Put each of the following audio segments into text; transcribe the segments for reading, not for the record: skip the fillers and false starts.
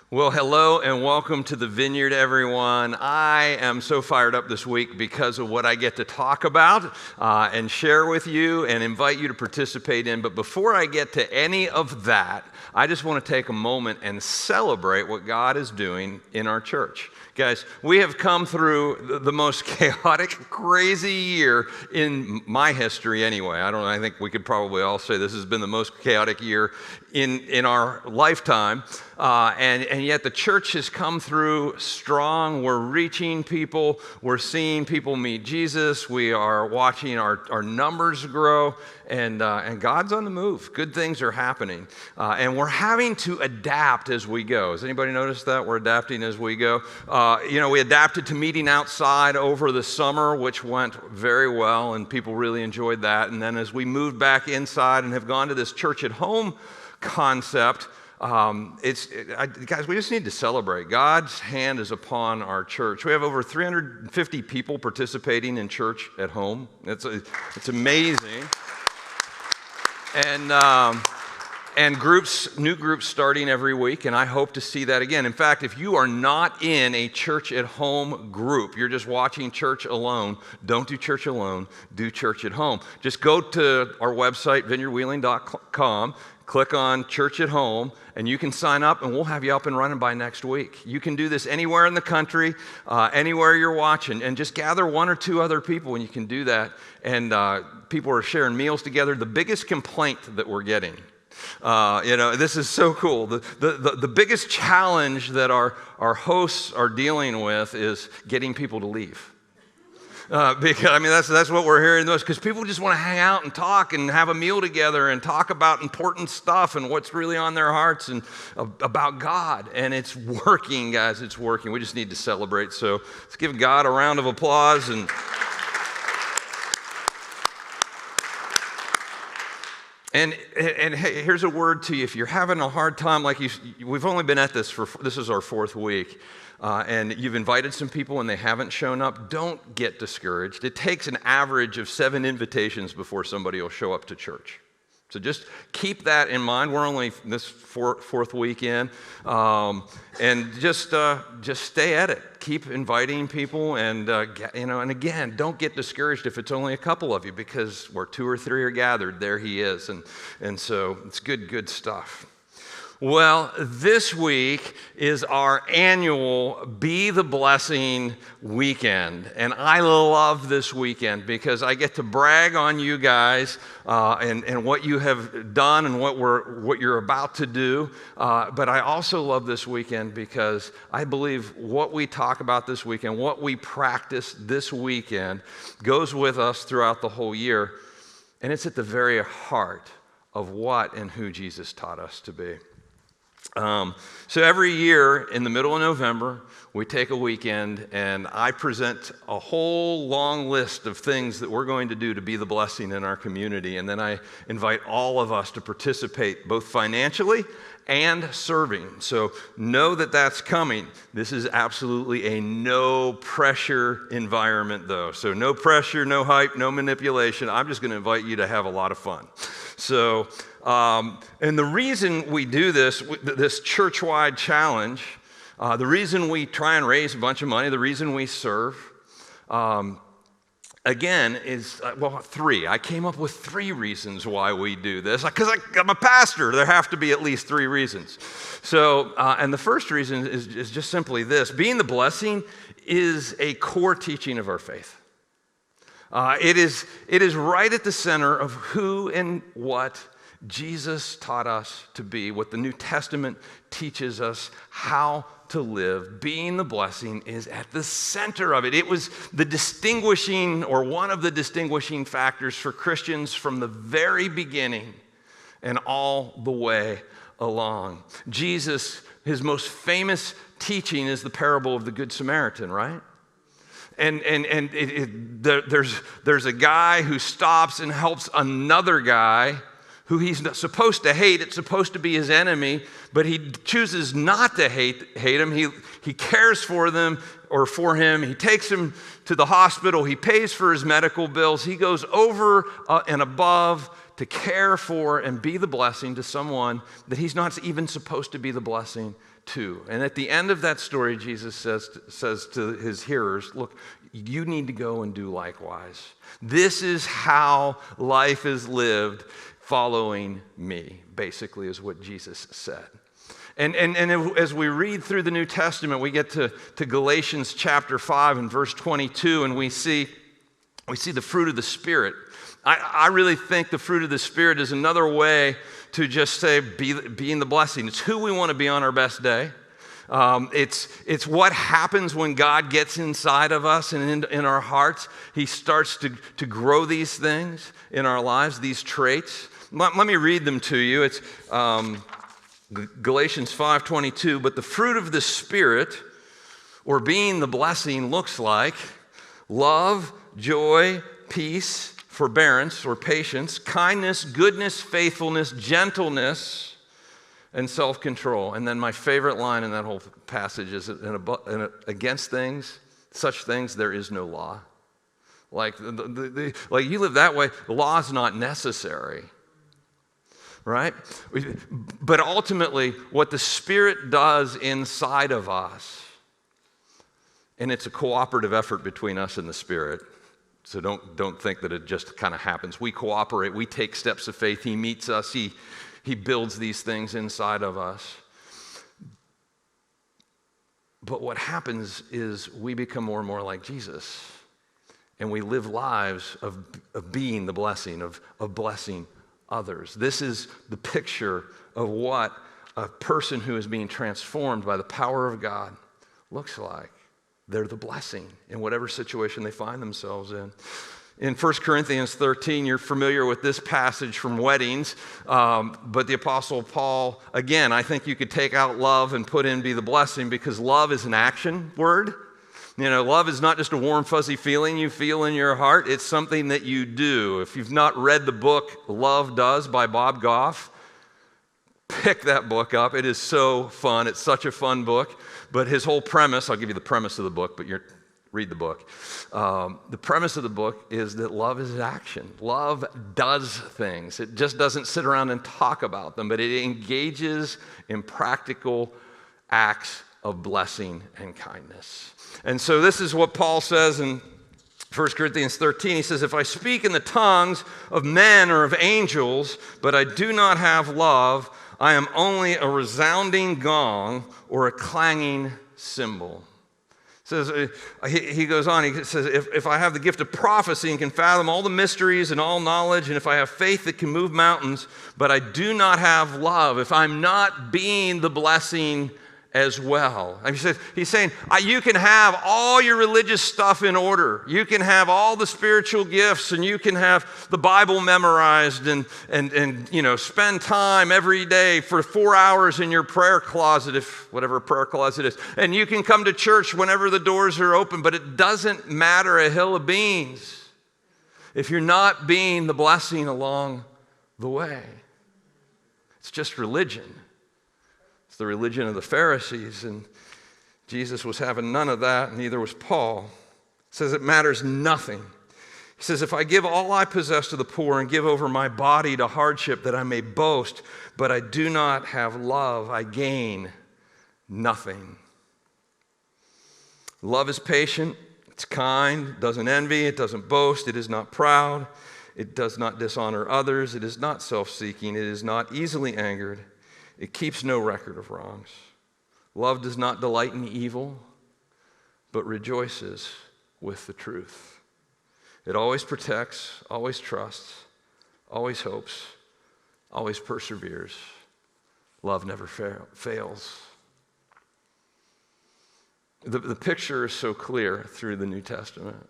Well, hello and welcome to the Vineyard, everyone. I am so fired up this week because of what I get to talk about and share with you and invite you to participate in. But before I get to any of that, I just want to take a moment and celebrate what God is doing in our church. Guys, we have come through the most chaotic, crazy year in my history anyway. I think we could probably all say this has been the most chaotic year in our lifetime. And yet the church has come through strong. We're reaching people. We're seeing people meet Jesus. We are watching our numbers grow. And God's on the move. Good things are happening. And we're having to adapt as we go. Has anybody noticed that? We're adapting as we go. We adapted to meeting outside over the summer, which went very well, and people really enjoyed that. And then as we moved back inside and have gone to this church at home concept, guys, we just need to celebrate. God's hand is upon our church. We have over 350 people participating in church at home. It's amazing. And new groups starting every week, and I hope to see that again. In fact, if you are not in a church at home group, you're just watching church alone, don't do church alone, do church at home. Just go to our website, vineyardwheeling.com, click on Church at Home, and you can sign up, and we'll have you up and running by next week. You can do this anywhere in the country, anywhere you're watching, and just gather one or two other people, and you can do that. And people are sharing meals together. The biggest complaint that we're getting, this is so cool. The biggest challenge that our hosts are dealing with is getting people to leave. Because that's what we're hearing the most. Because people just want to hang out and talk and have a meal together and talk about important stuff and what's really on their hearts and about God. And it's working, guys. It's working. We just need to celebrate. So let's give God a round of applause. And hey, here's a word to you. If you're having a hard time, we've only been at this this is our fourth week, and you've invited some people and they haven't shown up, don't get discouraged. It takes an average of 7 invitations before somebody will show up to church. So just keep that in mind. We're only this fourth week in, and just stay at it. Keep inviting people, and and again, don't get discouraged if it's only a couple of you, because where 2 or 3 are gathered, there He is, and so it's good stuff. Well, this week is our annual Be the Blessing weekend, and I love this weekend because I get to brag on you guys and what you have done and what you're about to do. But I also love this weekend because I believe what we talk about this weekend, what we practice this weekend, goes with us throughout the whole year, and it's at the very heart of what and who Jesus taught us to be. So every year in the middle of November, we take a weekend and I present a whole long list of things that we're going to do to be the blessing in our community. And then I invite all of us to participate both financially and serving. So know that that's coming. This is absolutely a no pressure environment though. So no pressure, no hype, no manipulation. I'm just going to invite you to have a lot of fun. So, and the reason we do this church-wide challenge, the reason we try and raise a bunch of money, the reason we serve, again, is, 3. I came up with 3 reasons why we do this. Because I'm a pastor, there have to be at least 3 reasons. So, and the first reason is just simply this. Being the blessing is a core teaching of our faith. It is right at the center of who and what Jesus taught us to be, what the New Testament teaches us how to live. Being the blessing is at the center of it. It was the distinguishing, or one of the distinguishing factors for Christians from the very beginning and all the way along. Jesus, his most famous teaching is the parable of the Good Samaritan, right? And there's a guy who stops and helps another guy who he's supposed to hate. It's supposed to be his enemy, but he chooses not to hate him. He cares for them or for him. He takes him to the hospital. He pays for his medical bills. He goes over and above to care for and be the blessing to someone that he's not even supposed to be the blessing to. And at the end of that story, Jesus says to his hearers, look, you need to go and do likewise. This is how life is lived following me, basically is what Jesus said. And as we read through the New Testament, we get to Galatians chapter 5 and verse 22, and we see the fruit of the Spirit. I really think the fruit of the Spirit is another way to just say being the blessing. It's who we want to be on our best day. It's what happens when God gets inside of us and in our hearts. He starts to grow these things in our lives, these traits. Let me read them to you. It's Galatians 5:22. But the fruit of the Spirit, or being the blessing, looks like love, joy, peace, forbearance or patience, kindness, goodness, faithfulness, gentleness, and self-control. And then my favorite line in that whole passage is, against such things, there is no law. Like you live that way, the law is not necessary, right? But ultimately, what the Spirit does inside of us, and it's a cooperative effort between us and the Spirit. So don't think that it just kind of happens. We cooperate. We take steps of faith. He meets us. He builds these things inside of us. But what happens is we become more and more like Jesus. And we live lives of being the blessing, of blessing others. This is the picture of what a person who is being transformed by the power of God looks like. They're the blessing in whatever situation they find themselves in. In 1 Corinthians 13, you're familiar with this passage from weddings, but the Apostle Paul, again, I think you could take out love and put in be the blessing, because love is an action word. You know, love is not just a warm, fuzzy feeling you feel in your heart. It's something that you do. If you've not read the book Love Does by Bob Goff, pick that book up. It is so fun. It's such a fun book. But his whole premise, I'll give you the premise of the book, but read the book. The premise of the book is that love is action. Love does things. It just doesn't sit around and talk about them, but it engages in practical acts of blessing and kindness. And so this is what Paul says in 1 Corinthians 13. He says, if I speak in the tongues of men or of angels, but I do not have love, I am only a resounding gong or a clanging cymbal. Says, he goes on, he says, if I have the gift of prophecy and can fathom all the mysteries and all knowledge, and if I have faith that can move mountains, but I do not have love, if I'm not being the blessing as well. He's saying, you can have all your religious stuff in order. You can have all the spiritual gifts, and you can have the Bible memorized and spend time every day for 4 hours in your prayer closet, if whatever prayer closet is. And you can come to church whenever the doors are open, but it doesn't matter a hill of beans if you're not being the blessing along the way. It's just religion. The religion of the Pharisees, and Jesus was having none of that, and neither was Paul. He says it matters nothing. He says, if I give all I possess to the poor and give over my body to hardship that I may boast, but I do not have love, I gain nothing. Love is patient, it's kind, it doesn't envy, it doesn't boast, it is not proud, it does not dishonor others, it is not self-seeking, it is not easily angered. It keeps no record of wrongs. Love does not delight in evil, but rejoices with the truth. It always protects, always trusts, always hopes, always perseveres. Love never fails. The picture is so clear through the New Testament.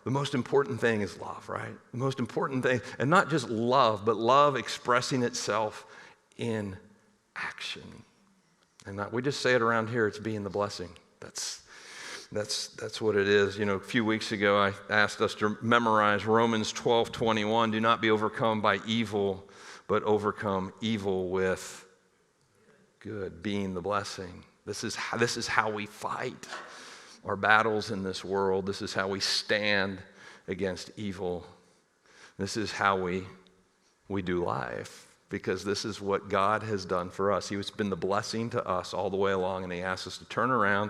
The most important thing is love, right? The most important thing, and not just love, but love expressing itself in action. And we just say it around here, it's being the blessing. That's what it is. You know, a few weeks ago, I asked us to memorize Romans 12:21. Do not be overcome by evil, but overcome evil with good, being the blessing. This is how we fight our battles in this world. This is how we stand against evil. This is how we do life, because this is what God has done for us. He has been the blessing to us all the way along, and he asks us to turn around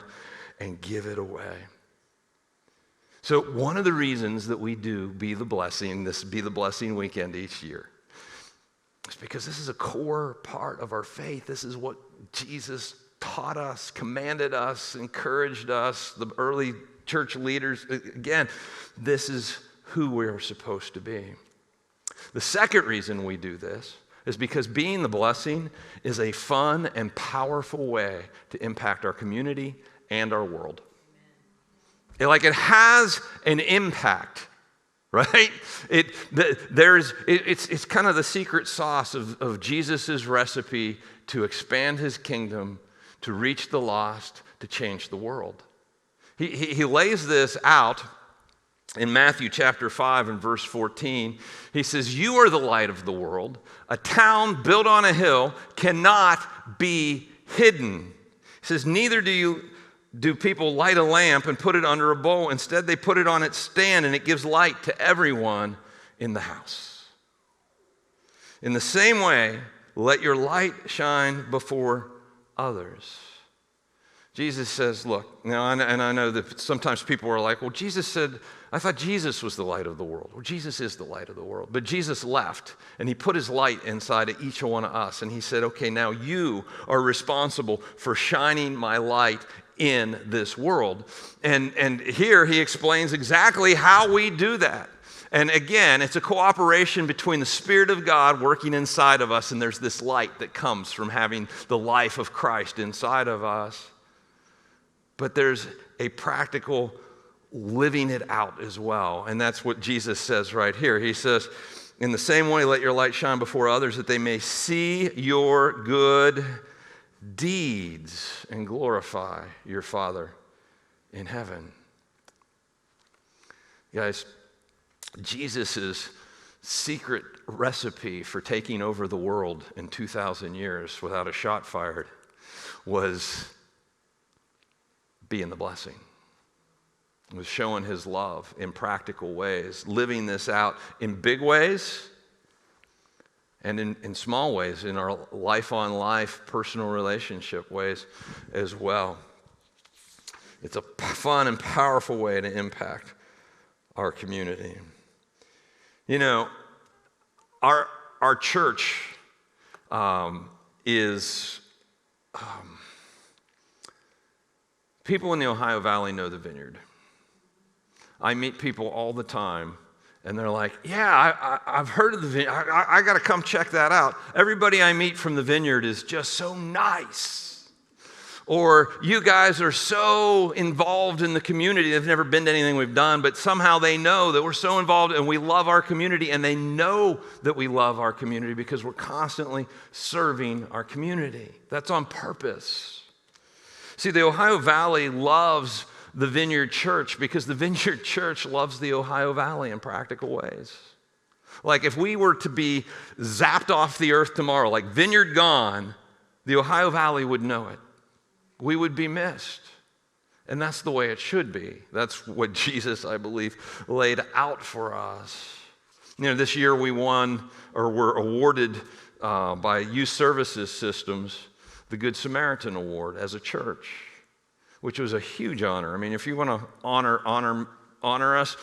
and give it away. So one of the reasons that we do Be the Blessing, this Be the Blessing weekend each year, is because this is a core part of our faith. This is what Jesus taught us, commanded us, encouraged us, the early church leaders. Again, this is who we're supposed to be. The second reason we do this is because being the blessing is a fun and powerful way to impact our community and our world. It has an impact, right? It's kind of the secret sauce of Jesus' recipe to expand his kingdom, to reach the lost, to change the world. He lays this out in Matthew chapter 5 and verse 14. He says, "You are the light of the world. A town built on a hill cannot be hidden." He says, "Neither do people light a lamp and put it under a bowl. Instead, they put it on its stand, and it gives light to everyone in the house. In the same way, let your light shine before others." Jesus says, look, now, and I know that sometimes people are like, well, Jesus said, I thought Jesus was the light of the world. Well, Jesus is the light of the world. But Jesus left, and he put his light inside of each one of us. And he said, okay, now you are responsible for shining my light in this world. And here he explains exactly how we do that. And again, it's a cooperation between the Spirit of God working inside of us, and there's this light that comes from having the life of Christ inside of us. But there's a practical living it out as well. And that's what Jesus says right here. He says, in the same way, let your light shine before others, that they may see your good deeds and glorify your Father in heaven. Guys, Jesus' secret recipe for taking over the world in 2,000 years without a shot fired was being the blessing. It was showing his love in practical ways, living this out in big ways and in small ways, in our life-on-life, personal relationship ways as well. It's a fun and powerful way to impact our community. You know, our church is... people in the Ohio Valley know the Vineyard. I meet people all the time, and they're like, yeah, I've heard of the Vineyard. I got to come check that out. Everybody I meet from the Vineyard is just so nice. Or you guys are so involved in the community. They've never been to anything we've done, but somehow they know that we're so involved and we love our community, and they know that we love our community because we're constantly serving our community. That's on purpose. See, the Ohio Valley loves the Vineyard Church because the Vineyard Church loves the Ohio Valley in practical ways. Like if we were to be zapped off the earth tomorrow, like Vineyard gone, the Ohio Valley would know it. We would be missed. And that's the way it should be. That's what Jesus, I believe, laid out for us. You know, this year we won, or were awarded by Youth Services Systems, the Good Samaritan Award as a church, which was a huge honor. I mean, if you want to honor us,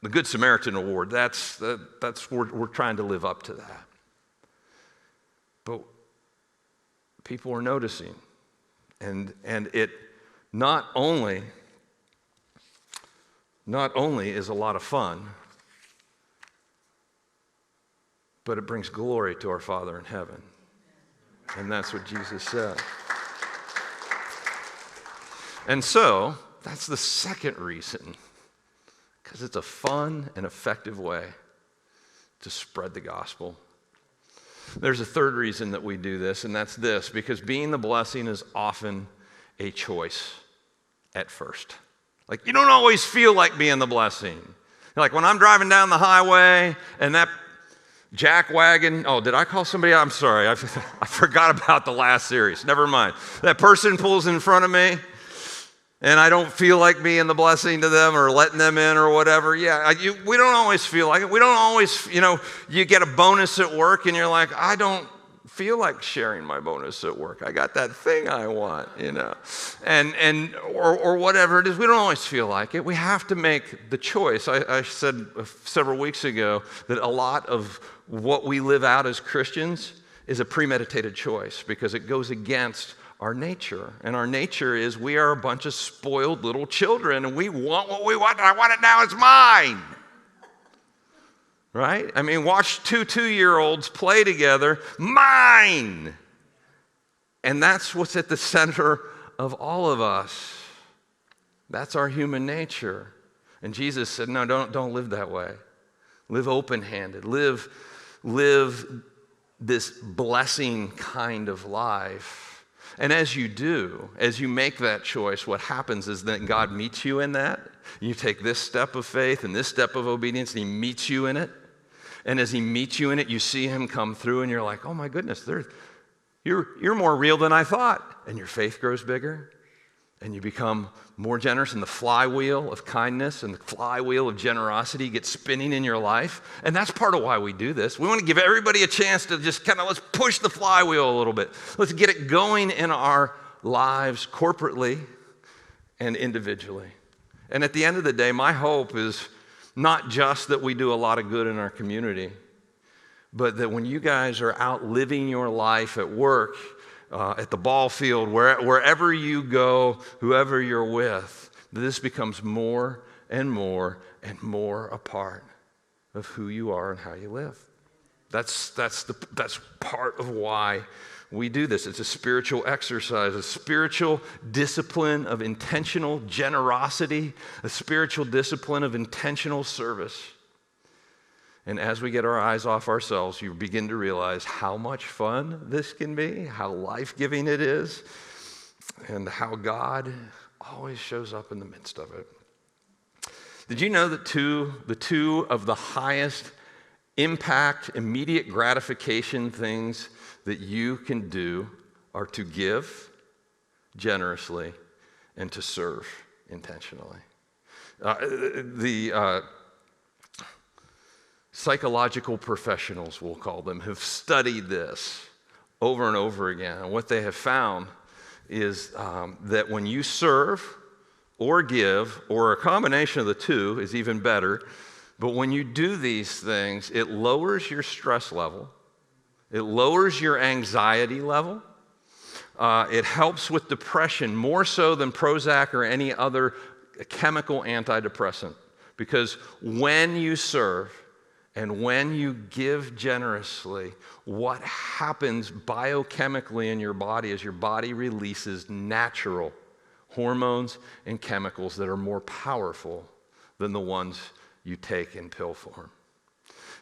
the Good Samaritan Award, that's we're trying to live up to that. But people are noticing, and it not only is a lot of fun, but it brings glory to our Father in heaven. And that's what Jesus said. And so, that's the second reason, because it's a fun and effective way to spread the gospel. There's a third reason that we do this, and that's this, because being the blessing is often a choice at first. Like, you don't always feel like being the blessing. Like when I'm driving down the highway and that jack wagon, oh, did I call somebody out? I'm sorry, I forgot about the last series. Never mind. That person pulls in front of me, and I don't feel like being the blessing to them or letting them in or whatever. We don't always feel like it. We don't always, you get a bonus at work and you're like, I don't feel like sharing my bonus at work. I got that thing I want, or whatever it is. We don't always feel like it. We have to make the choice. I said several weeks ago that a lot of what we live out as Christians is a premeditated choice because it goes against our nature. And our nature is we are a bunch of spoiled little children and we want what we want. I want it now, it's mine. Right? I mean, watch two 2-year-olds play together. Mine! And that's what's at the center of all of us. That's our human nature. And Jesus said, no, don't live that way. Live open-handed. Live this blessing kind of life. And as you do, as you make that choice, what happens is that God meets you in that. You take this step of faith and this step of obedience, and he meets you in it. And as he meets you in it, you see him come through, and you're like, oh my goodness, you're more real than I thought. And your faith grows bigger, and you become more generous, and the flywheel of kindness and the flywheel of generosity gets spinning in your life. And that's part of why we do this. We want to give everybody a chance to just let's push the flywheel a little bit. Let's get it going in our lives corporately and individually. And at the end of the day, my hope is not just that we do a lot of good in our community, but that when you guys are out living your life at work, at the ball field, wherever you go, whoever you're with, this becomes more and more and more a part of who you are and how you live. That's part of why we do this. It's a spiritual exercise, a spiritual discipline of intentional generosity, a spiritual discipline of intentional service. And as we get our eyes off ourselves, you begin to realize how much fun this can be, how life-giving it is, and how God always shows up in the midst of it. Did you know that the two of the highest impact, immediate gratification things that you can do are to give generously and to serve intentionally? The psychological professionals, we'll call them, have studied this over and over again. And what they have found is that when you serve or give, or a combination of the two is even better, but when you do these things, it lowers your stress level. It lowers your anxiety level. It helps with depression more so than Prozac or any other chemical antidepressant. Because when you serve and when you give generously, what happens biochemically in your body is your body releases natural hormones and chemicals that are more powerful than the ones you take in pill form.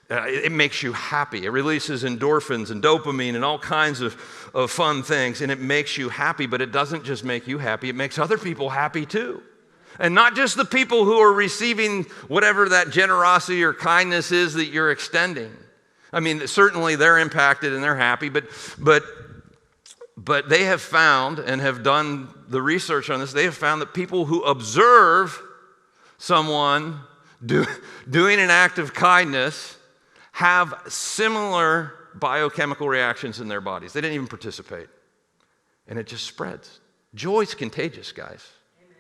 It makes you happy. It releases endorphins and dopamine and all kinds of fun things, and it makes you happy, but it doesn't just make you happy, it makes other people happy too. And not just the people who are receiving whatever that generosity or kindness is that you're extending. I mean, certainly they're impacted and they're happy, but they have found and have done the research on this, they have found that people who observe someone doing an act of kindness have similar biochemical reactions in their bodies. They didn't even participate. And it just spreads. Joy is contagious, guys. Amen.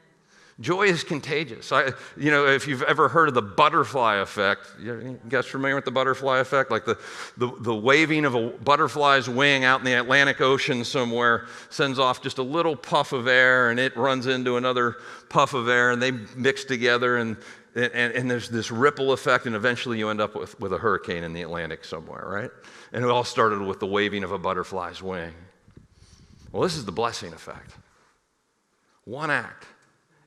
Joy is contagious. If you've ever heard of the butterfly effect, you guys familiar with the butterfly effect? Like the waving of a butterfly's wing out in the Atlantic Ocean somewhere sends off just a little puff of air, and it runs into another puff of air, and they mix together, and there's this ripple effect, and eventually you end up with a hurricane in the Atlantic somewhere, right? And it all started with the waving of a butterfly's wing. Well, this is the blessing effect. One act,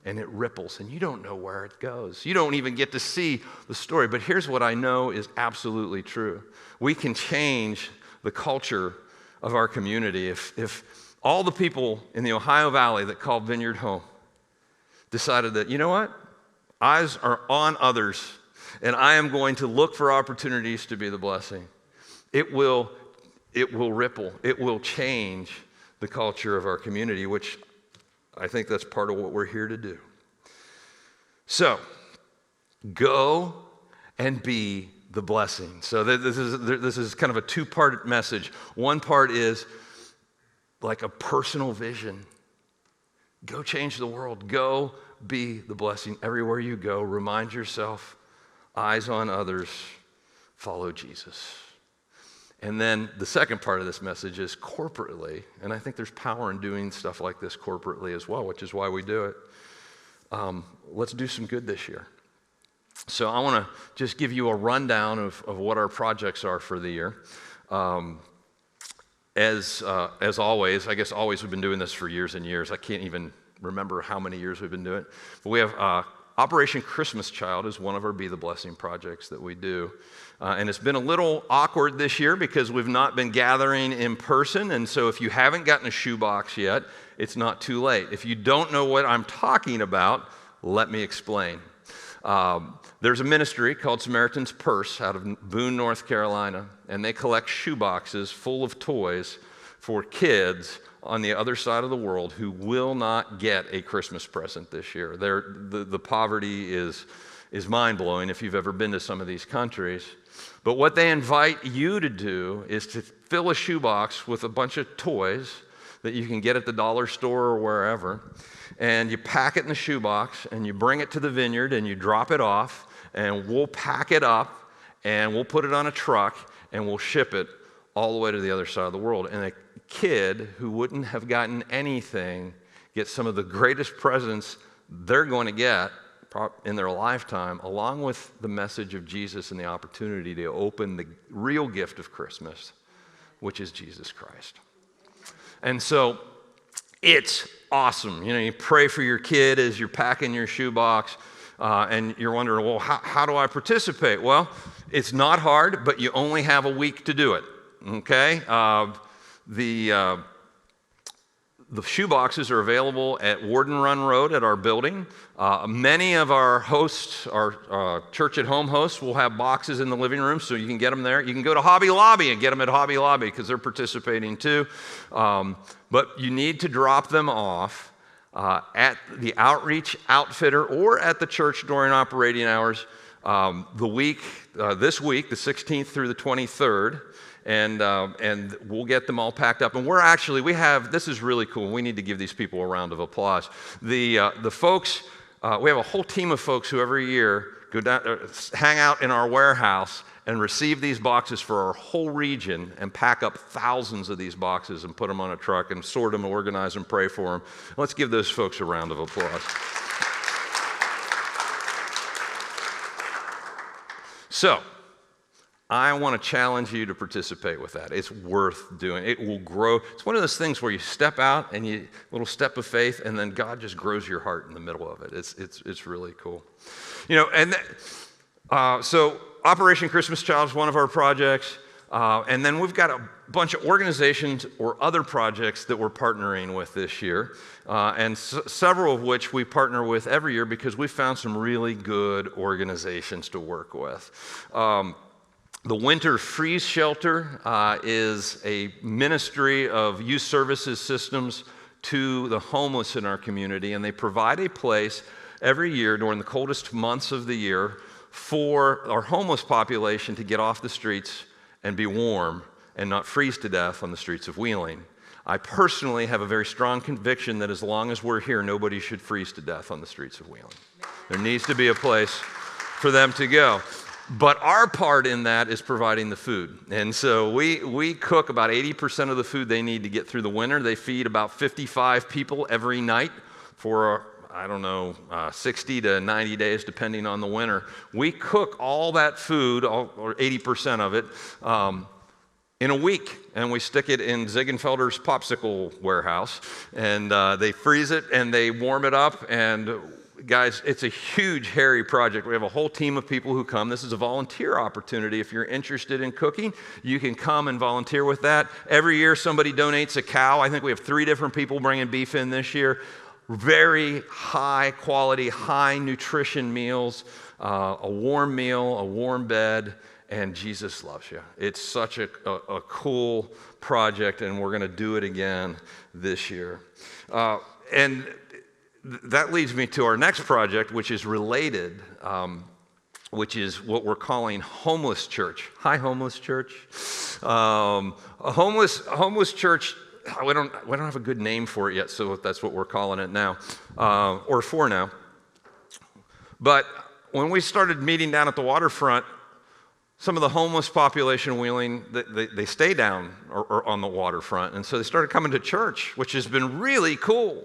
and it ripples, and you don't know where it goes. You don't even get to see the story. But here's what I know is absolutely true. We can change the culture of our community if all the people in the Ohio Valley that called Vineyard home decided that, you know what? Eyes are on others, and I am going to look for opportunities to be the blessing. It will ripple. It will change the culture of our community, which I think that's part of what we're here to do. So, go and be the blessing. So this is kind of a two-part message. One part is like a personal vision. Go change the world. Go be the blessing. Everywhere you go, remind yourself, eyes on others, follow Jesus. And then the second part of this message is corporately, and I think there's power in doing stuff like this corporately as well, which is why we do it. Let's do some good this year. So I want to just give you a rundown of what our projects are for the year. As always, I guess always we've been doing this for years and years. I can't even remember how many years we've been doing it. But we have Operation Christmas Child is one of our Be the Blessing projects that we do. And it's been a little awkward this year because we've not been gathering in person. And so if you haven't gotten a shoebox yet, it's not too late. If you don't know what I'm talking about, let me explain. There's a ministry called Samaritan's Purse out of Boone, North Carolina, and they collect shoeboxes full of toys for kids on the other side of the world who will not get a Christmas present this year. The poverty is mind-blowing if you've ever been to some of these countries. But what they invite you to do is to fill a shoebox with a bunch of toys that you can get at the dollar store or wherever, and you pack it in the shoebox, and you bring it to the vineyard, and you drop it off, and we'll pack it up, and we'll put it on a truck, and we'll ship it all the way to the other side of the world. And a kid who wouldn't have gotten anything gets some of the greatest presents they're going to get in their lifetime, along with the message of Jesus and the opportunity to open the real gift of Christmas, which is Jesus Christ. And so it's awesome. You know, you pray for your kid as you're packing your shoebox, and you're wondering, well, how do I participate? Well, it's not hard, but you only have a week to do it, okay? The shoeboxes are available at Warden Run Road at our building. Many of our hosts, our church at home hosts, will have boxes in the living room, so you can get them there. You can go to Hobby Lobby and get them at Hobby Lobby because they're participating too. But you need to drop them off at the outreach outfitter or at the church during operating hours this week, the 16th through the 23rd. And we'll get them all packed up. And this is really cool. We need to give these people a round of applause. The folks, we have a whole team of folks who every year go down, hang out in our warehouse and receive these boxes for our whole region and pack up thousands of these boxes and put them on a truck and sort them, organize them, pray for them. Let's give those folks a round of applause. So, I want to challenge you to participate with that. It's worth doing. It will grow. It's one of those things where you step out and a little step of faith, and then God just grows your heart in the middle of it. It's really cool. You know, and so Operation Christmas Child is one of our projects, and then we've got a bunch of organizations or other projects that we're partnering with this year, and several of which we partner with every year because we found some really good organizations to work with. The Winter Freeze Shelter is a ministry of youth services systems to the homeless in our community, and they provide a place every year during the coldest months of the year for our homeless population to get off the streets and be warm and not freeze to death on the streets of Wheeling. I personally have a very strong conviction that as long as we're here, nobody should freeze to death on the streets of Wheeling. There needs to be a place for them to go. But our part in that is providing the food. And so we cook about 80% of the food they need to get through the winter. They feed about 55 people every night for, 60 to 90 days, depending on the winter. We cook all that food, or 80% of it, in a week. And we stick it in Ziegenfelder's popsicle warehouse. And they freeze it and they warm it up. And guys, it's a huge, hairy project. We have a whole team of people who come. This is a volunteer opportunity. If you're interested in cooking, you can come and volunteer with that. Every year, somebody donates a cow. I think we have 3 different people bringing beef in this year. Very high quality, high nutrition meals, a warm meal, a warm bed, and Jesus loves you. It's such a cool project, and we're going to do it again this year. And that leads me to our next project, which is related, which is what we're calling Homeless Church. Hi, Homeless Church. A homeless church. We don't have a good name for it yet, so that's what we're calling it now, or for now. But when we started meeting down at the waterfront, some of the homeless population in Wheeling, they stay down or on the waterfront, and so they started coming to church, which has been really cool.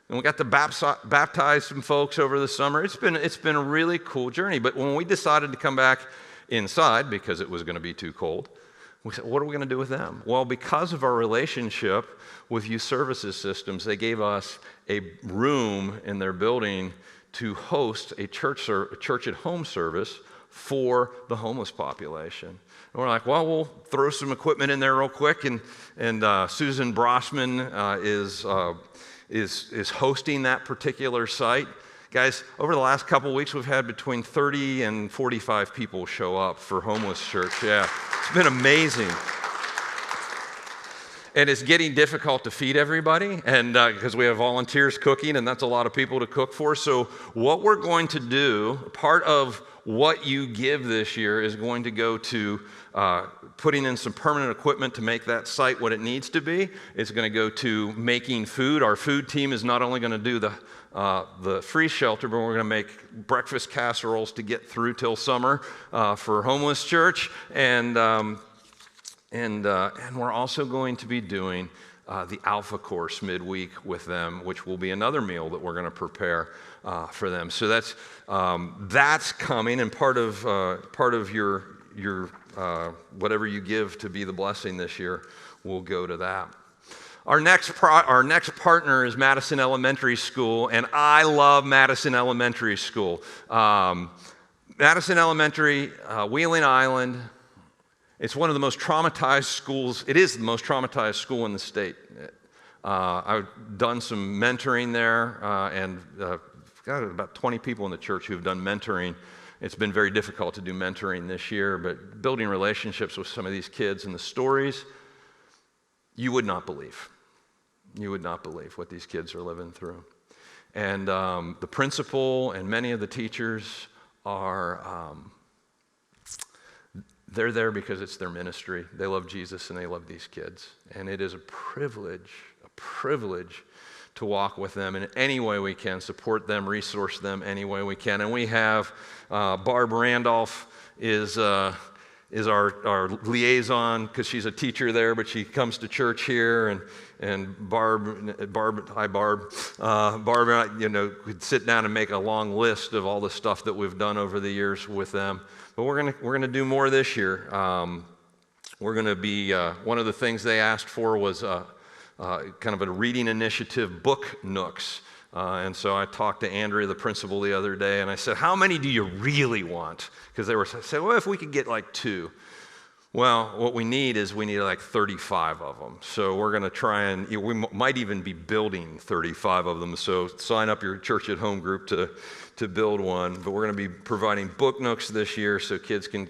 And we got to baptize some folks over the summer. It's been a really cool journey. But when we decided to come back inside because it was going to be too cold, we said, what are we going to do with them? Well, because of our relationship with Youth Services Systems, they gave us a room in their building to host a church at home service for the homeless population. And we're like, well, we'll throw some equipment in there real quick. And Susan Brossman is hosting that particular site. Guys, over the last couple weeks, we've had between 30 and 45 people show up for Homeless Church. Yeah, it's been amazing. And it's getting difficult to feed everybody, and because we have volunteers cooking, and that's a lot of people to cook for. So what we're going to do, part of what you give this year is going to go to putting in some permanent equipment to make that site what it needs to be. It's going to go to making food. Our food team is not only going to do the free shelter, but we're going to make breakfast casseroles to get through till summer for Homeless Church. And we're also going to be doing the Alpha course midweek with them, which will be another meal that we're going to prepare for them. So that's coming, and part of your whatever you give to be the blessing this year will go to that. Our next partner is Madison Elementary School, and I love Madison Elementary School. Madison Elementary, Wheeling Island. It's one of the most traumatized schools. It is the most traumatized school in the state. I've done some mentoring there, and got about 20 people in the church who've done mentoring. It's been very difficult to do mentoring this year, but building relationships with some of these kids and the stories, you would not believe. You would not believe what these kids are living through. And the principal and many of the teachers are... they're there because it's their ministry. They love Jesus and they love these kids. And it is a privilege to walk with them in any way we can, support them, resource them any way we can. And we have Barb Randolph is our liaison because she's a teacher there, but she comes to church here. And Barb, hi Barb. Barb and I, could sit down and make a long list of all the stuff that we've done over the years with them. But we're gonna do more this year. We're gonna be one of the things they asked for was kind of a reading initiative, book nooks. And so I talked to Andrea, the principal, the other day, and I said, "How many do you really want?" Because I said, "Well, if we could get like 2." Well, what we need like 35 of them. So we're going to try and, we might even be building 35 of them. So sign up your church at home group to build one. But we're going to be providing book nooks this year so kids can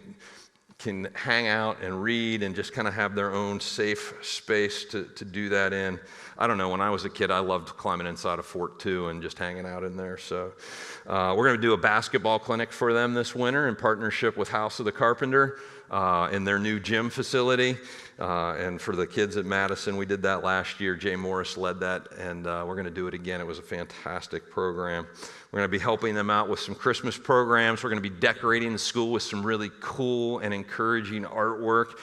hang out and read and just kind of have their own safe space to do that in. I don't know, when I was a kid, I loved climbing inside a fort too and just hanging out in there. So we're going to do a basketball clinic for them this winter in partnership with House of the Carpenter in their new gym facility. And for the kids at Madison, we did that last year. Jay Morris led that, and we're going to do it again. It was a fantastic program. We're going to be helping them out with some Christmas programs. We're going to be decorating the school with some really cool and encouraging artwork.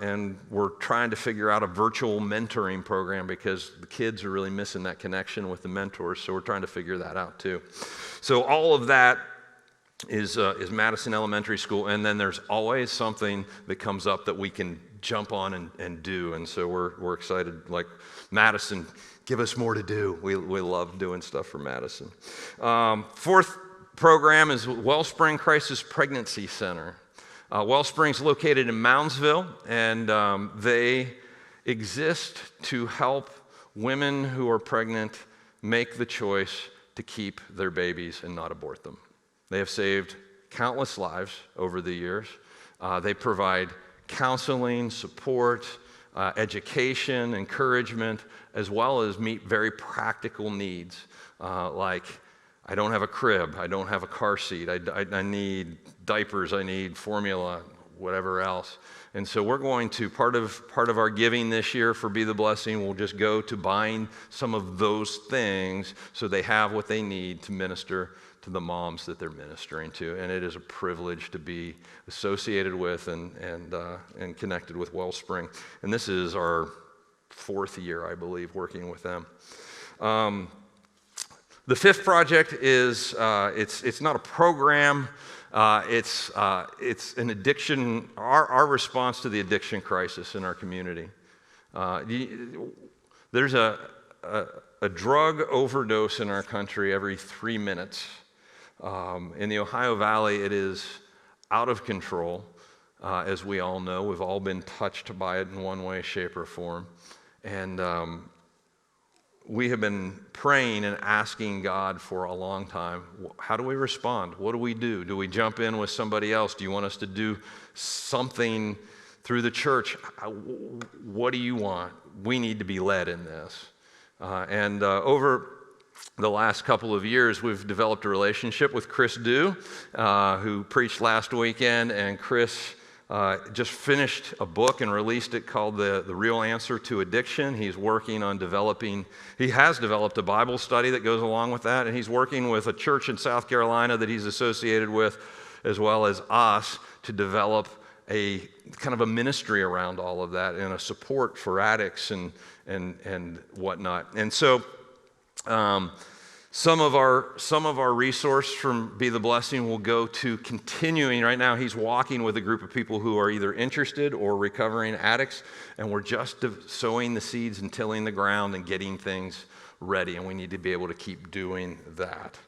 And we're trying to figure out a virtual mentoring program because the kids are really missing that connection with the mentors. So we're trying to figure that out too. So all of that is Madison Elementary School. And then there's always something that comes up that we can jump on and do. And so we're excited. Like, Madison, give us more to do. We love doing stuff for Madison. Fourth program is Wellspring Crisis Pregnancy Center. Wellspring's located in Moundsville, and they exist to help women who are pregnant make the choice to keep their babies and not abort them. They have saved countless lives over the years. They provide counseling, support, education, encouragement, as well as meet very practical needs, like I don't have a crib, I don't have a car seat, I need diapers, I need formula, whatever else. And so we're going to, part of our giving this year for Be the Blessing will just go to buying some of those things so they have what they need to minister to the moms that they're ministering to. And it is a privilege to be associated with and connected with Wellspring. And this is our 4th year, I believe, working with them. The 5th project is, it's not a program, it's an addiction, our response to the addiction crisis in our community. There's a drug overdose in our country every 3 minutes. In the Ohio Valley, it is out of control, as we all know. We've all been touched by it in one way, shape, or form. And we have been praying and asking God for a long time, how do we respond? What do we do? Do we jump in with somebody else? Do you want us to do something through the church? What do you want? We need to be led in this. Over the last couple of years, we've developed a relationship with Chris Dew, who preached last weekend, and Chris just finished a book and released it called The Real Answer to Addiction. He's working on he has developed a Bible study that goes along with that, and he's working with a church in South Carolina that he's associated with, as well as us, to develop a kind of a ministry around all of that and a support for addicts and whatnot. And so some of our resource from Be the Blessing will go to continuing. Right now, he's walking with a group of people who are either interested or recovering addicts, and we're just sowing the seeds and tilling the ground and getting things ready, and we need to be able to keep doing that.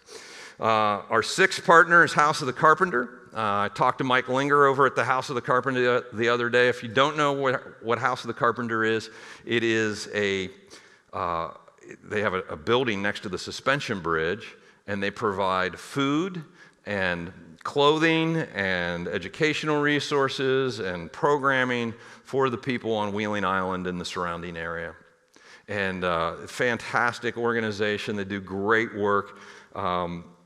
Our 6th partner is House of the Carpenter. I talked to Mike Linger over at the House of the Carpenter the other day. If you don't know what House of the Carpenter is, it is they have a building next to the suspension bridge, and they provide food and clothing and educational resources and programming for the people on Wheeling Island and the surrounding area. And fantastic organization. They do great work.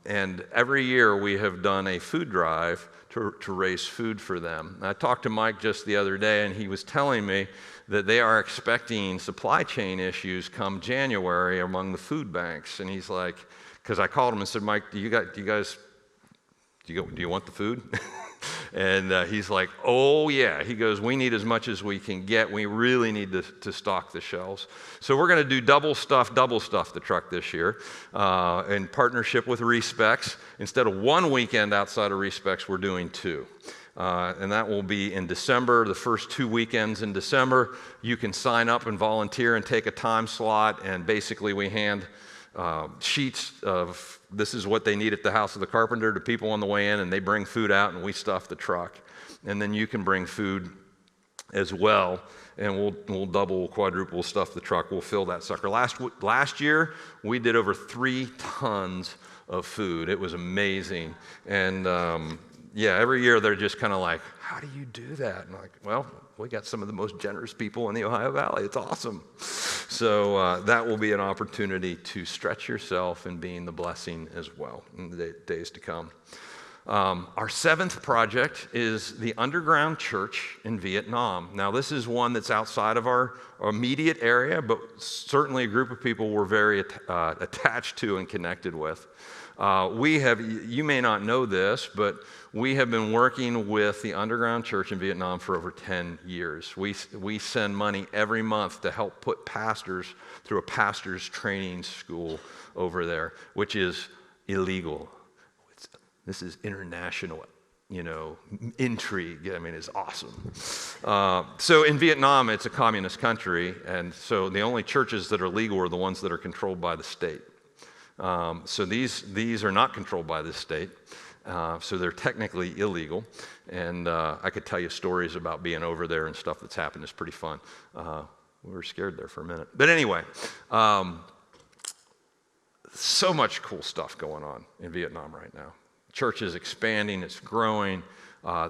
And every year we have done a food drive to raise food for them. And I talked to Mike just the other day, and he was telling me that they are expecting supply chain issues come January among the food banks. And he's like, because I called him and said, Mike, do you want the food? And he's like, oh yeah. He goes, we need as much as we can get. We really need to stock the shelves. So we're going to do double stuff the truck this year in partnership with Respecs. Instead of 1 weekend outside of Respecs, we're doing 2. And that will be in December, the first 2 weekends in December. You can sign up and volunteer and take a time slot, and basically we hand sheets of this is what they need at the House of the Carpenter to people on the way in, and they bring food out and we stuff the truck. And then you can bring food as well, and we'll double, quadruple stuff the truck. We'll fill that sucker. Last year, we did over 3 tons of food. It was amazing. And every year they're just kind of like, how do you do that? And I'm like, well, we got some of the most generous people in the Ohio Valley. It's awesome. So that will be an opportunity to stretch yourself in being the blessing as well in the days to come. Our 7th project is the underground church in Vietnam. Now, this is one that's outside of our immediate area, but certainly a group of people we're very attached to and connected with. You may not know this, but we have been working with the underground church in Vietnam for over 10 years. We send money every month to help put pastors through a pastor's training school over there, which is illegal. This is international, intrigue. I mean, it's awesome. So in Vietnam, it's a communist country, and so the only churches that are legal are the ones that are controlled by the state. So these are not controlled by the state, so they're technically illegal. And I could tell you stories about being over there and stuff that's happened. It's pretty fun. We were scared there for a minute. But anyway, so much cool stuff going on in Vietnam right now. church is expanding, it's growing.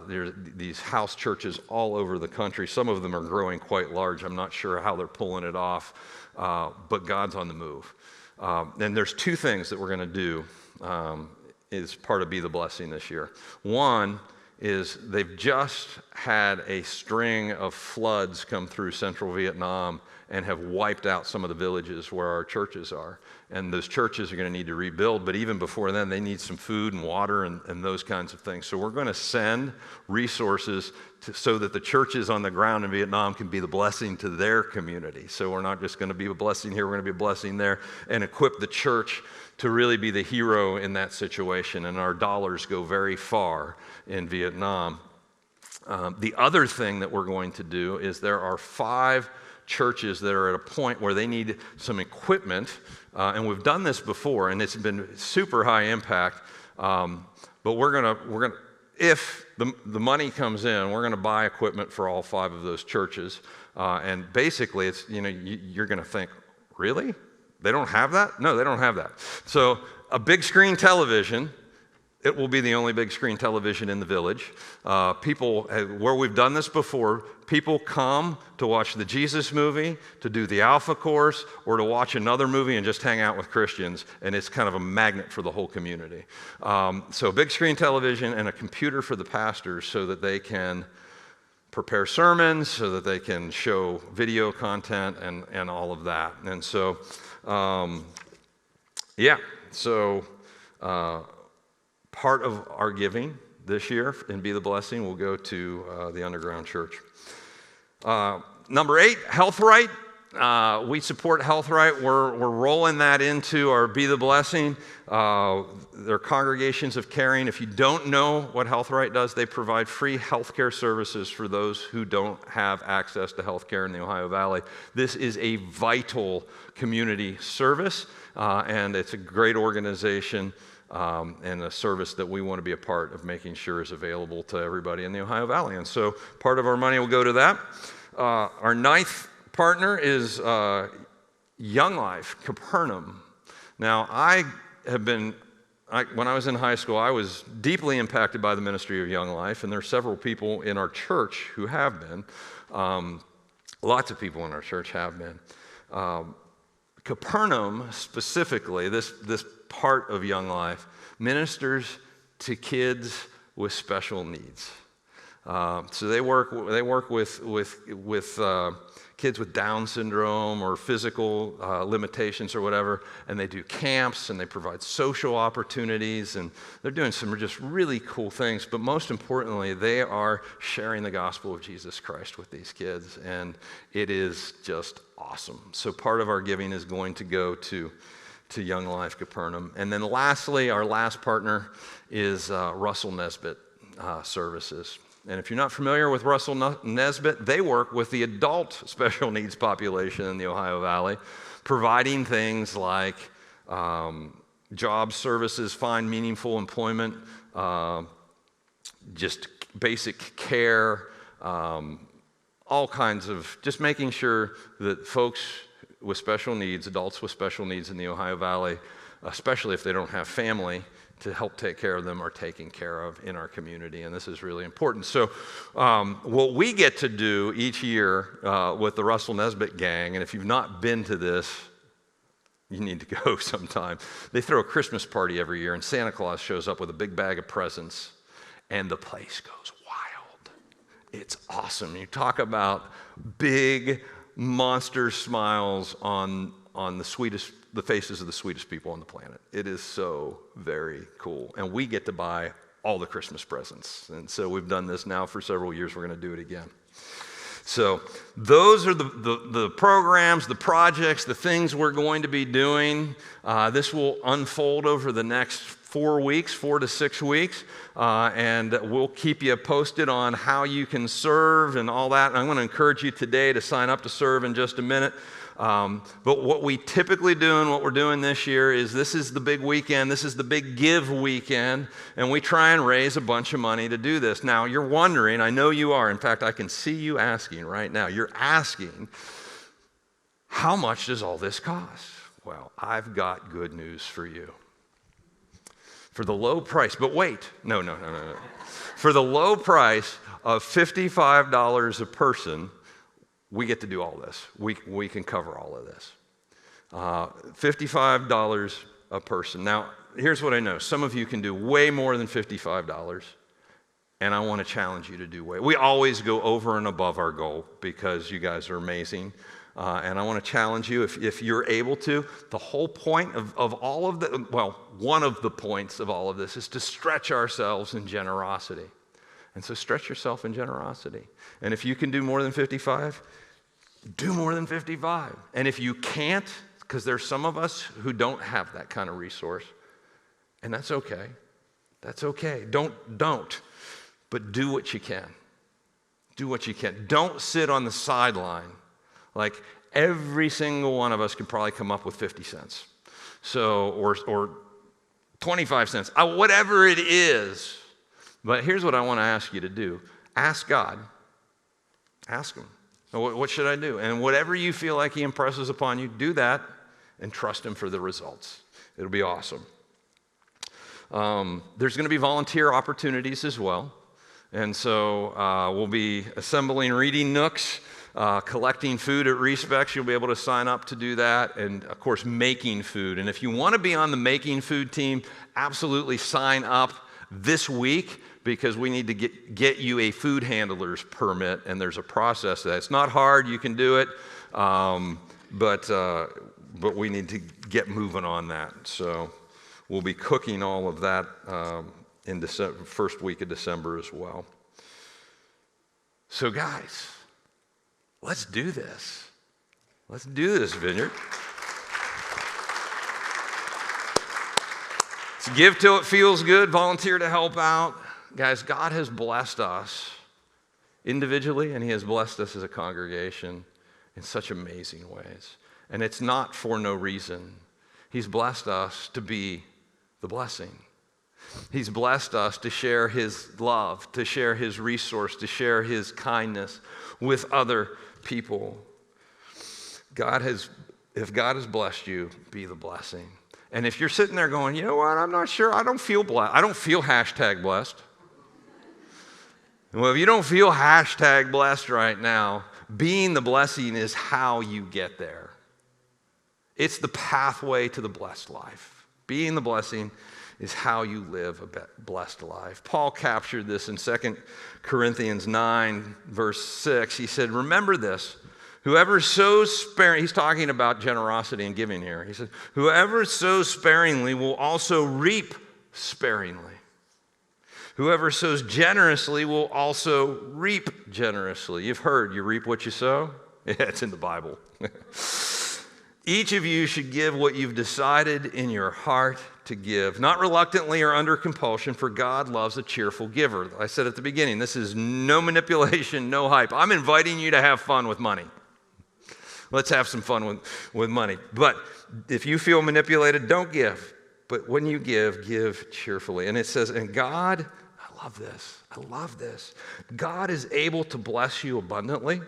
There's these house churches all over the country. Some of them are growing quite large. I'm not sure how they're pulling it off, but God's on the move. And there's two things that we're going to do as part of Be the Blessing this year. One is they've just had a string of floods come through central Vietnam and have wiped out some of the villages where our churches are. And those churches are going to need to rebuild, but even before then, they need some food and water and those kinds of things. So we're going to send resources so that the churches on the ground in Vietnam can be the blessing to their community. So we're not just going to be a blessing here, we're going to be a blessing there, and equip the church to really be the hero in that situation. And our dollars go very far in Vietnam. The other thing that we're going to do is there are 5 churches that are at a point where they need some equipment, and we've done this before, and it's been super high impact. But we're gonna, if the money comes in, we're gonna buy equipment for all 5 of those churches, and basically, it's you're gonna think, really? They don't have that? No, they don't have that. So a big screen television. It will be the only big screen television in the village. People, where we've done this before, people come to watch the Jesus movie, to do the Alpha course, or to watch another movie and just hang out with Christians, and it's kind of a magnet for the whole community. So big screen television and a computer for the pastors so that they can prepare sermons, so that they can show video content and all of that. And so, part of our giving this year in Be the Blessing will go to the underground church. Number 8, Health Right. We support Health Right. We're rolling that into our Be the Blessing. They're congregations of caring. If you don't know what Health Right does, they provide free healthcare services for those who don't have access to healthcare in the Ohio Valley. This is a vital community service, and it's a great organization. And a service that we want to be a part of making sure is available to everybody in the Ohio Valley. And so part of our money will go to that. Our 9th partner is Young Life, Capernaum. Now, when I was in high school, I was deeply impacted by the ministry of Young Life, and there are several people in our church who have been. Lots of people in our church have been. Capernaum, specifically, this part of Young Life, ministers to kids with special needs. So they work with kids with Down syndrome or physical limitations or whatever, and they do camps and they provide social opportunities, and they're doing some just really cool things. But most importantly, they are sharing the gospel of Jesus Christ with these kids, and it is just awesome. So part of our giving is going to go to Young Life Capernaum. And then lastly, our last partner is Russell Nesbit Services. And if you're not familiar with Russell Nesbit, they work with the adult special needs population in the Ohio Valley, providing things like job services, find meaningful employment, just basic care, all kinds of, just making sure that folks with special needs, adults with special needs in the Ohio Valley, especially if they don't have family to help take care of them, are taken care of in our community, and this is really important. So what we get to do each year with the Russell Nesbit gang, and if you've not been to this, you need to go sometime. They throw a Christmas party every year, and Santa Claus shows up with a big bag of presents, and the place goes wild. It's awesome. You talk about big monster smiles on the faces of the sweetest people on the planet. It is so very cool. And we get to buy all the Christmas presents. And so we've done this now for several years. We're going to do it again. So those are the programs, the projects, the things we're going to be doing. This will unfold over the next 4 to 6 weeks, and we'll keep you posted on how you can serve and all that. And I'm going to encourage you today to sign up to serve in just a minute. But what we typically do and what we're doing this year is this is the big weekend, this is the big give weekend, and we try and raise a bunch of money to do this. Now, you're wondering, I know you are, in fact, I can see you asking right now, you're asking, how much does all this cost? Well, I've got good news for you. For the low price, but wait, no. For the low price of $55 a person, we get to do all this. We can cover all of this. $55 a person. Now, here's what I know. Some of you can do way more than $55, and I want to challenge you to do way. We always go over and above our goal because you guys are amazing. And I want to challenge you, if you're able to, the whole point of all of the, well, one of the points of all of this is to stretch ourselves in generosity. And so stretch yourself in generosity. And if you can do more than 55, do more than 55. And if you can't, because there's some of us who don't have that kind of resource, and that's okay. That's okay. Don't. But do what you can. Do what you can. Don't sit on the sideline. Like every single one of us could probably come up with 50 cents. So, or 25 cents, whatever it is. But here's what I want to ask you to do. Ask God. Ask Him. What should I do? And whatever you feel like He impresses upon you, do that and trust Him for the results. It'll be awesome. There's going to be volunteer opportunities as well. And so we'll be assembling reading nooks, collecting food at Respects. You'll be able to sign up to do that. And, of course, making food. And if you want to be on the making food team, absolutely sign up this week because we need to get you a food handler's permit. And there's a process to that. It's not hard. You can do it. But we need to get moving on that. So we'll be cooking all of that in December, first week of December as well. So guys, let's do this. Let's do this, Vineyard. Let's give till it feels good, volunteer to help out. Guys, God has blessed us individually, and He has blessed us as a congregation in such amazing ways. And it's not for no reason. He's blessed us to be the blessing. He's blessed us to share His love, to share His resource, to share His kindness with other people. If God has blessed you, be the blessing. And if you're sitting there going, you know what, I'm not sure, I don't feel blessed. I don't feel #blessed. Well, if you don't feel #blessed right now, being the blessing is how you get there. It's the pathway to the blessed life. Being the blessing is how you live a blessed life. Paul captured this in 2 Corinthians 9, verse 6. He said, remember this, whoever sows sparingly, he's talking about generosity and giving here. He said, whoever sows sparingly will also reap sparingly. Whoever sows generously will also reap generously. You've heard, you reap what you sow? Yeah, it's in the Bible. Each of you should give what you've decided in your heart to give, not reluctantly or under compulsion, for God loves a cheerful giver. I said at the beginning, this is no manipulation, no hype. I'm inviting you to have fun with money. Let's have some fun with money. But if you feel manipulated, don't give. But when you give cheerfully. And it says, and God, I love this. God is able to bless you abundantly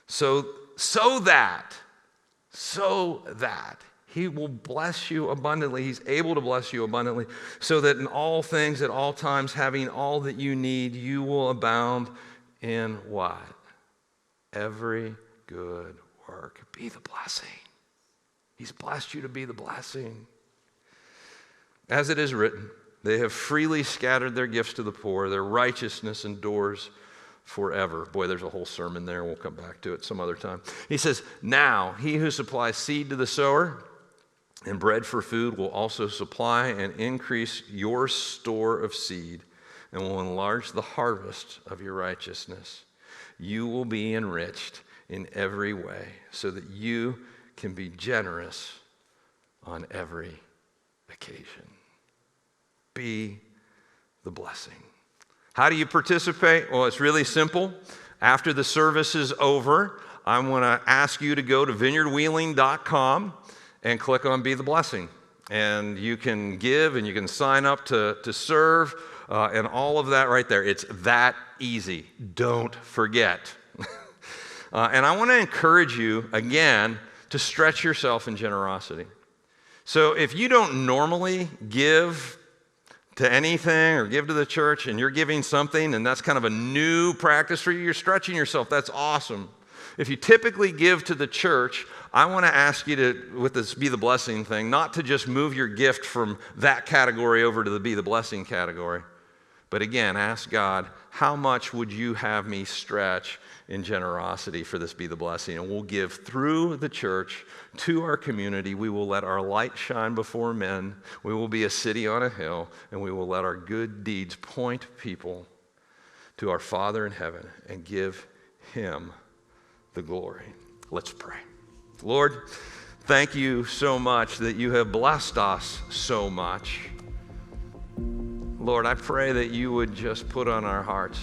so that He will bless you abundantly. He's able to bless you abundantly so that in all things, at all times, having all that you need, you will abound in what? Every good work. Be the blessing. He's blessed you to be the blessing. As it is written, they have freely scattered their gifts to the poor. Their righteousness endures forever. Boy, there's a whole sermon there. We'll come back to it some other time. He says, now he who supplies seed to the sower and bread for food will also supply and increase your store of seed and will enlarge the harvest of your righteousness. You will be enriched in every way so that you can be generous on every occasion. Be the blessing. How do you participate? Well, it's really simple. After the service is over, I'm going to ask you to go to vineyardwheeling.com and click on Be the Blessing. And you can give and you can sign up to serve and all of that right there. It's that easy. Don't forget. And I want to encourage you, again, to stretch yourself in generosity. So if you don't normally give to anything or give to the church and you're giving something and that's kind of a new practice for you, you're stretching yourself, that's awesome. If you typically give to the church, I want to ask you to, with this Be the Blessing thing, not to just move your gift from that category over to the Be the Blessing category. But again, ask God, how much would you have me stretch in generosity for this Be the Blessing? And we'll give through the church to our community. We will let our light shine before men. We will be a city on a hill, and we will let our good deeds point people to our Father in heaven and give him the glory. Let's pray. Lord, thank you so much that you have blessed us so much. Lord, I pray that you would just put on our hearts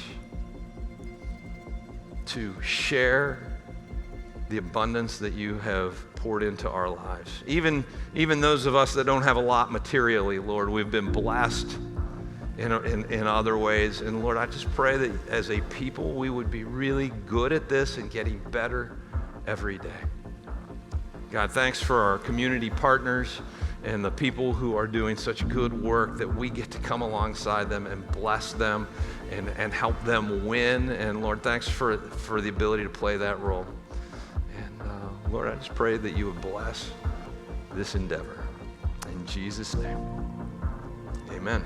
to share the abundance that you have poured into our lives. Even those of us that don't have a lot materially, Lord, we've been blessed in other ways. And Lord, I just pray that as a people, we would be really good at this and getting better every day. God, thanks for our community partners and the people who are doing such good work that we get to come alongside them and bless them and help them win. And Lord, thanks for the ability to play that role. And Lord, I just pray that you would bless this endeavor. In Jesus' name, amen.